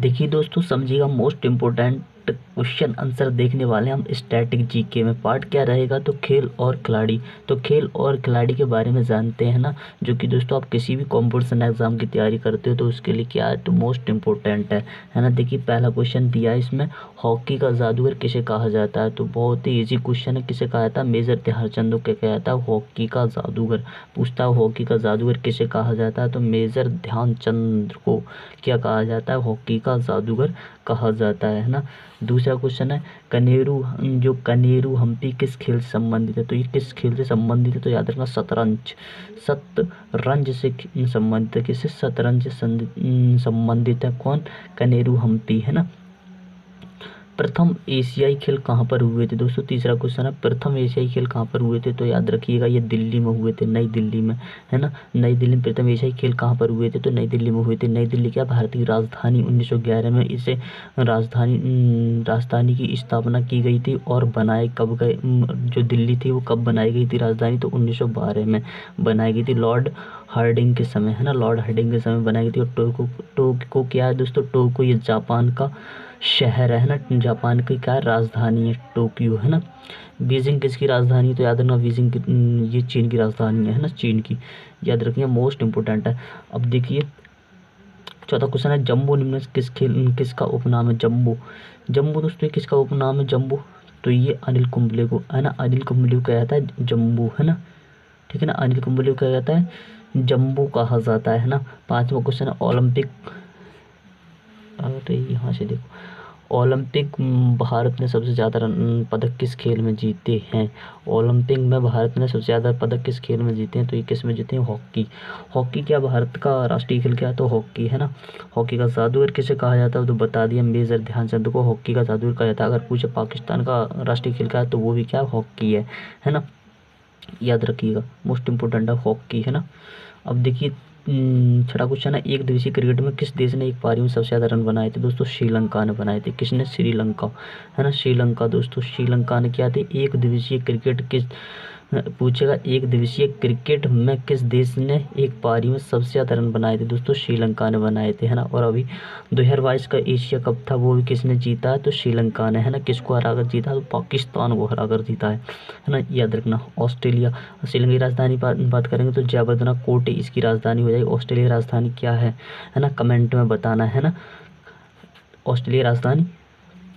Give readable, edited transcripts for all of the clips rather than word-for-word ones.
देखिए दोस्तों, समझिएगा मोस्ट इम्पोर्टेंट क्वेश्चन आंसर देखने वाले हैं हम स्टैटिक जीके में। पार्ट क्या रहेगा तो खेल और खिलाड़ी। तो खेल और खिलाड़ी के बारे में जानते हैं ना, जो कि दोस्तों आप किसी भी कॉम्पिटिशन एग्जाम की तैयारी करते हो तो उसके लिए क्या है तो मोस्ट इम्पोर्टेंट है ना। देखिए पहला क्वेश्चन दिया है इसमें, हॉकी का जादूगर किसे कहा जाता है। तो बहुत ही इजी क्वेश्चन है, किसे कहा जाता है, मेजर ध्यानचंद को कहा जाता है हॉकी का जादूगर। पूछता है हॉकी का जादूगर किसे कहा जाता है, तो मेजर ध्यानचंद को क्या कहा जाता है, हॉकी का जादूगर कहा जाता है ना। दूसरा क्वेश्चन है, कनेरू जो कनेरू हम्पी किस खेल से संबंधित है। तो ये किस खेल से संबंधित है, तो याद रखना शतरंज। शतरंज से संबंधित है, किससे, शतरंज से संबंधित है कौन, कनेरू हम्पी है ना। प्रथम एशियाई खेल कहाँ पर हुए थे दोस्तों। तीसरा क्वेश्चन है, प्रथम एशियाई खेल कहाँ पर हुए थे। तो याद रखिएगा ये दिल्ली में हुए थे, नई दिल्ली में है ना। नई दिल्ली में प्रथम एशियाई खेल कहाँ पर हुए थे, तो नई दिल्ली में हुए थे। नई दिल्ली क्या भारतीय राजधानी, 1911 में इसे राजधानी की स्थापना की गई थी। और बनाए कब गए, जो दिल्ली थी वो कब बनाई गई थी राजधानी, तो 1912 में बनाई गई थी, लॉर्ड हार्डिंग के समय है ना। लॉर्ड हार्डिंग के समय बनाई गई थी। और टोक्यो क्या है दोस्तों, टोक्यो ये जापान का शहर है ना, जापान की क्या राजधानी है, टोक्यो है ना। बीजिंग किसकी राजधानी है, तो याद रखना बीजिंग ये चीन की राजधानी है ना, चीन की, याद रखिए मोस्ट इंपोर्टेंट है। अब देखिए चौथा क्वेश्चन है, जम्बो निम्न में किसका उपनाम है, जम्बो। जम्बो दोस्तों ये किसका उपनाम है जम्बो, तो ये अनिल कुंबले को है ना, अनिल कुंबले को कहा जाता है जम्बो है ना, ठीक है ना, अनिल कुंबले को कहा जाता है जम्बो कहा जाता है ना। पांचवा क्वेश्चन है, ओलंपिक, अरे यहाँ से देखो, ओलंपिक भारत ने सबसे ज़्यादा पदक किस खेल में जीते हैं। ओलंपिक में भारत ने सबसे ज़्यादा पदक किस खेल में जीते हैं, तो ये किस में जीते हैं, हॉकी। हॉकी क्या भारत का राष्ट्रीय खेल क्या है, तो हॉकी है ना। हॉकी का जादूगर किसे कहा जाता है, तो बता दिया, मेजर ध्यानचंद को हॉकी का जादूगर कहा जाता है। अगर पूछे पाकिस्तान का राष्ट्रीय खेल क्या है, तो वो भी क्या हॉकी है ना, याद रखिएगा मोस्ट इंपोर्टेंट है हॉकी है ना। अब देखिए छठा क्वेश्चन है, एक दिवसीय क्रिकेट में किस देश ने एक पारी में सबसे ज़्यादा रन बनाए थे, दोस्तों श्रीलंका ने बनाए थे। किसने, श्रीलंका है ना, श्रीलंका दोस्तों, श्रीलंका ने क्या थे, एक दिवसीय क्रिकेट किस पूछेगा, एक दिवसीय क्रिकेट में किस देश ने एक पारी में सबसे ज़्यादा रन बनाए थे, दोस्तों श्रीलंका ने बनाए थे है ना। और अभी 2022 का एशिया कप था, वो भी किसने जीता है, तो श्रीलंका ने है ना। किसको हराकर जीता, तो पाकिस्तान को हराकर जीता है ना, याद रखना। ऑस्ट्रेलिया, श्रीलंका की राजधानी बात करेंगे तो जयवर्धना कोटे इसकी राजधानी हो जाएगी। ऑस्ट्रेलिया की राजधानी क्या है ना, कमेंट में बताना है ना, ऑस्ट्रेलिया राजधानी।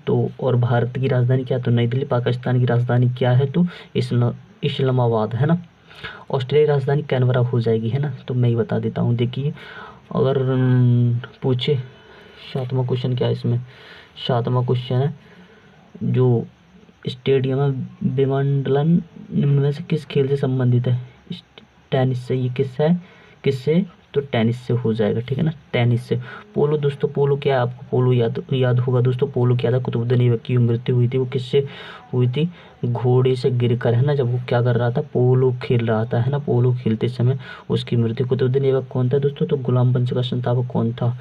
तो और भारत की राजधानी क्या है, तो नई दिल्ली। पाकिस्तान की राजधानी क्या है, तो इस्लामाबाद है ना। ऑस्ट्रेलिया की राजधानी कैनबरा हो जाएगी है ना, तो मैं ही बता देता हूँ। देखिए अगर पूछे सातवां क्वेश्चन क्या है इसमें, सातवां क्वेश्चन है, जो स्टेडियम है विंबलडन निम्न में से किस खेल से संबंधित है, टेनिस से। ये किससे है, किससे, तो टेनिस से हो जाएगा, ठीक है ना, टेनिस से। पोलो दोस्तों, पोलो क्या है, आपको पोलो याद होगा दोस्तों, पोलो क्या था, कुतुबुद्दीन ऐबक की मृत्यु हुई थी, वो किससे हुई थी, घोड़े से गिरकर है ना, जब वो क्या कर रहा था, पोलो खेल रहा था है ना, पोलो खेलते समय उसकी मृत्यु। कुतुबुद्दीन ऐबक कौन था दोस्तों, तो गुलाम वंश का संस्थापक कौन था,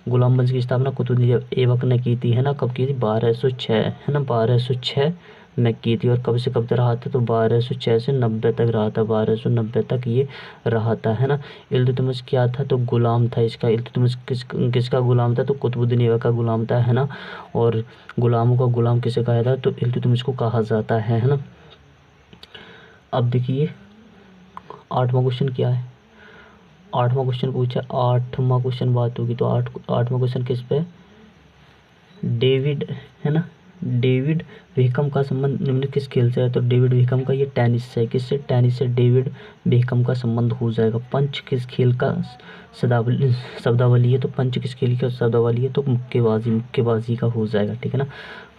गुलाम वंश की स्थापना कुतुबुद्दीन ऐबक ने की थी है ना। कब की थी, 1206 है ना, 1206 में की थी। और कब से कब तक रहा था, तो 1206 से 90 तक रहा था, 1290 तक ये रहा था है ना। इल्तुतमिश क्या था, तो गुलाम था इसका। इल्तुतमिश किसका गुलाम था, तो कुतुबुद्दीन ऐबक का गुलाम था है ना। और गुलामों का गुलाम किसे कहा था, तो इल्तुतमिश को कहा जाता है ना। अब देखिए आठवां क्वेश्चन क्या है, आठवां क्वेश्चन पूछा, आठवां क्वेश्चन बात होगी तो आठवां क्वेश्चन किस पे, डेविड है ना, डेविड बेकहम का संबंध निम्न किस खेल से है, तो डेविड बेकहम का ये टेनिस से, किससे, टेनिस से डेविड बेकहम का संबंध हो जाएगा। पंच किस खेल का शब्दावली है, तो पंच किस खेल का शब्दावली है, तो मुक्केबाजी का हो जाएगा, ठीक है ना।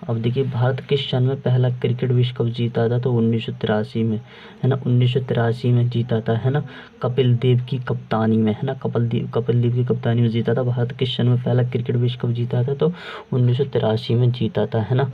अब देखिए भारत किस सन में पहला क्रिकेट विश्व कप जीता था, तो 1983 में है ना, 1983 में जीता था है ना, कपिल देव की कप्तानी में है ना, कपिल देव की कप्तानी में जीता था। भारत किस सन में पहला क्रिकेट विश्व कप जीता था, तो 1983 में जीता था है ना।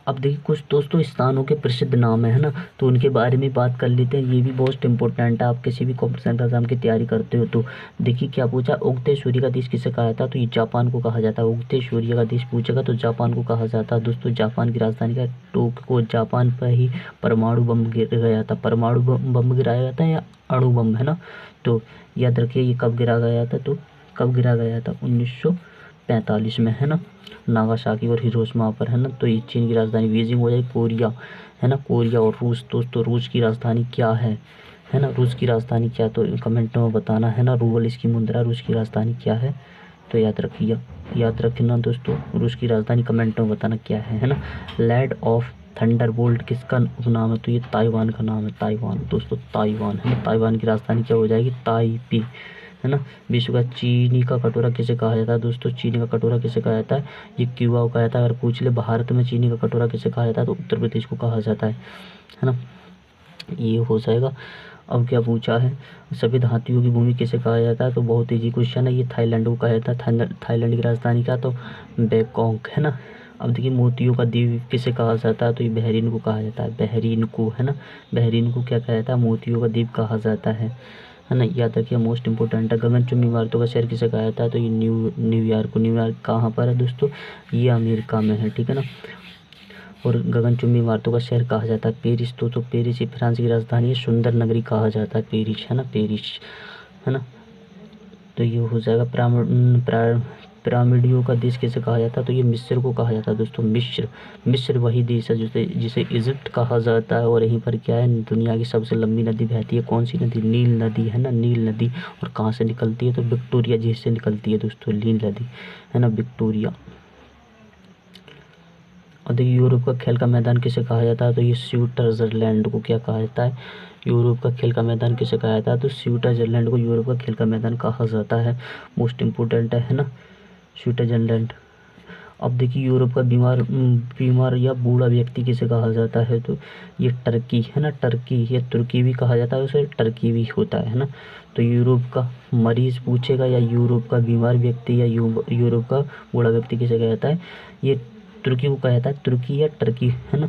अब देखिए कुछ दोस्तों स्थानों के प्रसिद्ध नाम है ना, तो उनके बारे में बात कर लेते हैं। ये भी बहुत इंपॉर्टेंट है, आप किसी भी कॉम्पिटिशन एग्जाम की तैयारी करते हो तो देखिए क्या पूछा, उगते सूर्य का देश किसे कहा जाता है, तो ये जापान को कहा जाता है। उगते सूर्य का देश पूछेगा तो जापान को कहा जाता है। दोस्तों जापान की राजधानी का टोक्यो, जापान पर ही परमाणु बम गिर गया था। परमाणु बम गिराया जाता है या अणु बम, है ना, तो याद रखिए ये कब गिरा गया था, तो कब गिरा गया था 1945 में, है ना, नागासाकी और हिरोशिमा पर, है ना। तो ये चीन की राजधानी बीजिंग हो जाएगी। कोरिया, है ना, कोरिया और रूस, दोस्तों रूस की राजधानी क्या है ना, रूस की राजधानी क्या, तो कमेंट में बताना, है ना। रूबल इसकी मुद्रा, रूस की राजधानी क्या है, तो याद रखना दोस्तों, रूस की राजधानी कमेंट में बताना क्या है ना। लैंड ऑफ थंडरबोल्ट किसका उपनाम है, तो ये ताइवान का नाम है, ताइवान दोस्तों, ताइवान, है ना। ताइवान की राजधानी क्या हो जाएगी, ताइपी, है ना। विश्व का चीनी का कटोरा किसे कहा जाता है, दोस्तों चीनी का कटोरा किसे कहा जाता है, ये क्यूबा को कहा जाता है। अगर पूछ ले भारत में चीनी का कटोरा किसे कहा जाता है, तो उत्तर प्रदेश को कहा जाता है ना, ये हो जाएगा। अब क्या पूछा है, सभी धातुओं की भूमि किसे कहा जाता है, तो बहुत ईजी क्वेश्चन है, ये थाईलैंड को कहा जाता है। थाईलैंड की राजधानी क्या, तो बैंकॉक, है ना। अब देखिए मोतियों का द्वीप किसे कहा जाता है, तो ये बहरीन को कहा जाता है, बहरीन को, है ना। बहरीन को क्या कहा जाता है, मोतियों का द्वीप कहा जाता है ना। याद रखिए मोस्ट इंपोर्टेंट है। गगनचुंबी इमारतों का शहर किसे कहा जाता है, तो ये न्यूयॉर्क। न्यूयॉर्क कहाँ पर है दोस्तों, ये अमेरिका में है, ठीक है ना। और गगनचुंबी इमारतों का शहर कहा जाता है पेरिस। तो पेरिस ही फ्रांस की राजधानी है, सुंदर नगरी कहा जाता है पेरिस, है ना, पेरिस, है ना। तो ये हो जाएगा। पिरामिडों का देश किसे कहा जाता है, तो ये मिस्र को कहा जाता है दोस्तों, मिस्र वही देश है जिसे इजिप्ट कहा जाता है। और यहीं पर क्या है, दुनिया की सबसे लंबी नदी बहती है, कौन सी नदी, नील नदी, है ना, नील नदी। और कहाँ से निकलती है, तो विक्टोरिया झील से निकलती है दोस्तों, नील नदी, है ना, विक्टोरिया। और देखिए यूरोप का खेल का मैदान किसे कहा जाता है, तो ये स्विट्जरलैंड को क्या कहा जाता है, यूरोप का खेल का मैदान किसे कहा जाता है, तो स्विट्जरलैंड को यूरोप का खेल का मैदान कहा जाता है। मोस्ट इम्पोर्टेंट है ना, स्विट्जरलैंड। अब देखिए यूरोप का बीमार या बूढ़ा व्यक्ति किसे कहा जाता है, तो ये टर्की, है ना, टर्की, या तुर्की भी कहा जाता है, उसे टर्की भी होता है ना। तो यूरोप का मरीज पूछेगा या यूरोप का बीमार व्यक्ति या यूरोप का बूढ़ा व्यक्ति किसे कहा जाता है, ये तुर्की को कहा जाता है, तुर्की या टर्की, है ना,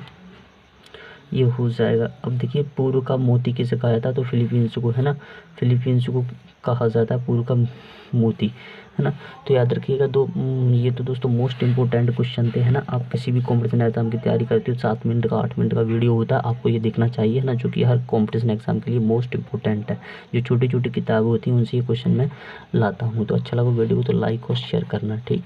ये हो जाएगा। अब देखिए पूर्व का मोती किसे कहा जाता है, तो फिलीपींस को, है ना, फिलीपींस को कहा जाता है पूर्व का मोती, है ना। तो याद रखिएगा ये तो दोस्तों मोस्ट इंपोर्टेंट क्वेश्चन थे, है ना। आप किसी भी कॉम्पिटिशन एग्जाम की तैयारी करते हो 7 मिनट का 8 मिनट का वीडियो होता है, आपको ये देखना चाहिए, है ना, जो कि हर कॉम्पिटिशन एग्जाम के लिए मोस्ट इंपॉर्टेंट है। जो छोटी छोटी किताबें होती हैं उनसे ये क्वेश्चन मैं लाता हूँ। तो अच्छा लगा वीडियो को तो लाइक और शेयर करना, ठीक।